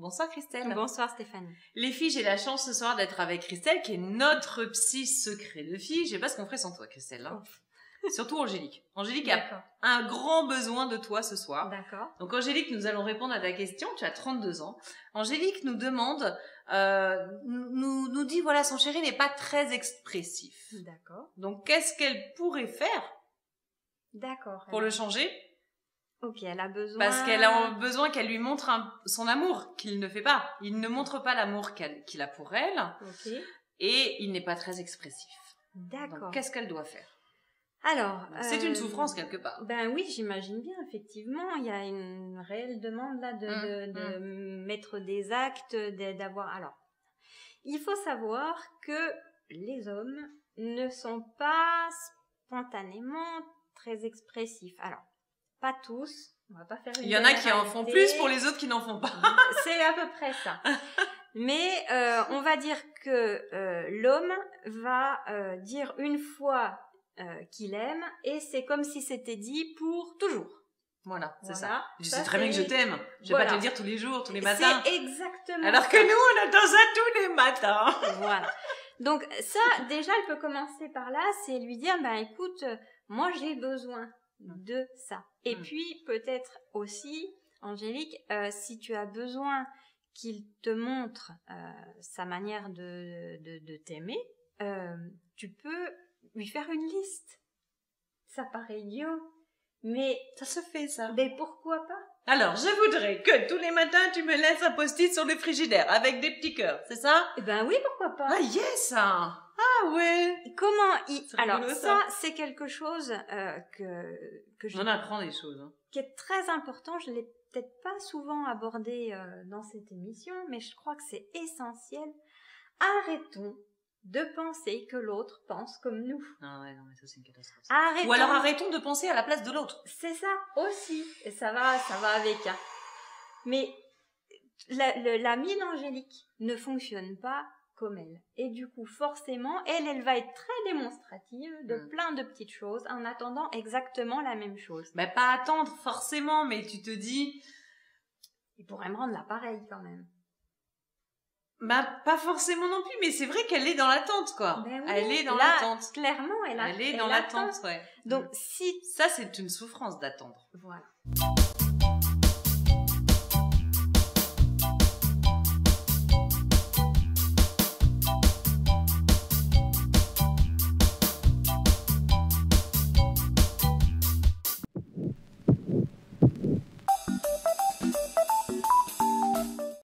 Bonsoir Christelle. Bonsoir Stéphanie. Les filles, j'ai la chance ce soir d'être avec Christelle, qui est notre psy secret de filles. Je sais pas ce qu'on ferait sans toi, Christelle. Hein. Surtout Angélique. Angélique a un grand besoin de toi ce soir. D'accord. Donc Angélique, nous allons répondre à ta question. Tu as 32 ans. Angélique nous demande, nous dit, voilà, son chéri n'est pas très expressif. D'accord. Donc qu'est-ce qu'elle pourrait faire pour le changer? Ok, elle a besoin... Parce qu'elle a besoin qu'elle lui montre son amour, qu'il ne fait pas. Il ne montre pas l'amour qu'il a pour elle. Ok. Et il n'est pas très expressif. D'accord. Donc, qu'est-ce qu'elle doit faire? Alors... C'est une souffrance quelque part. Ben oui, j'imagine bien, effectivement. Il y a une réelle demande là de mettre des actes, d'avoir... Alors, il faut savoir que les hommes ne sont pas spontanément très expressifs. Alors, pas tous. On va pas faire une... Il y en a qui en font plus pour les autres qui n'en font pas. C'est à peu près ça. Mais on va dire que l'homme va dire une fois qu'il aime et c'est comme si c'était dit pour toujours. Voilà, c'est ça. Je sais très bien que je t'aime. Je vais pas te le dire tous les jours, tous les matins. C'est exactement Alors ça. que nous, on attend ça tous les matins. Voilà. Donc ça, déjà, elle peut commencer par là, c'est lui dire, ben écoute, moi j'ai besoin de ça. Et puis peut-être aussi, Angélique, si tu as besoin qu'il te montre sa manière de t'aimer, tu peux lui faire une liste. Ça paraît idiot, mais ça se fait ça. Mais pourquoi pas? Alors, je voudrais que tous les matins tu me laisses un post-it sur le frigidaire avec des petits cœurs, c'est ça? Eh ben oui, pourquoi pas? Ah yes! Ah ouais! Alors ça, c'est quelque chose que on apprend des choses. Hein. Qui est très important. Je l'ai peut-être pas souvent abordé dans cette émission, mais je crois que c'est essentiel. Arrêtons de penser que l'autre pense comme nous. Ah ouais, non mais ça c'est une catastrophe. Arrêtons. Ou alors arrêtons de penser à la place de l'autre. C'est ça aussi, et ça va avec. Hein. Mais l'amie d'Angélique ne fonctionne pas comme elle. Et du coup, forcément, elle va être très démonstrative de plein de petites choses en attendant exactement la même chose. Bah pas attendre forcément, mais tu te dis... Il pourrait me rendre l'appareil quand même. Bah pas forcément non plus, mais c'est vrai qu'elle est dans l'attente, quoi. Ben oui, elle est dans l'attente. Clairement, elle est dans l'attente, ouais. Donc si... Ça, c'est une souffrance d'attendre. Voilà.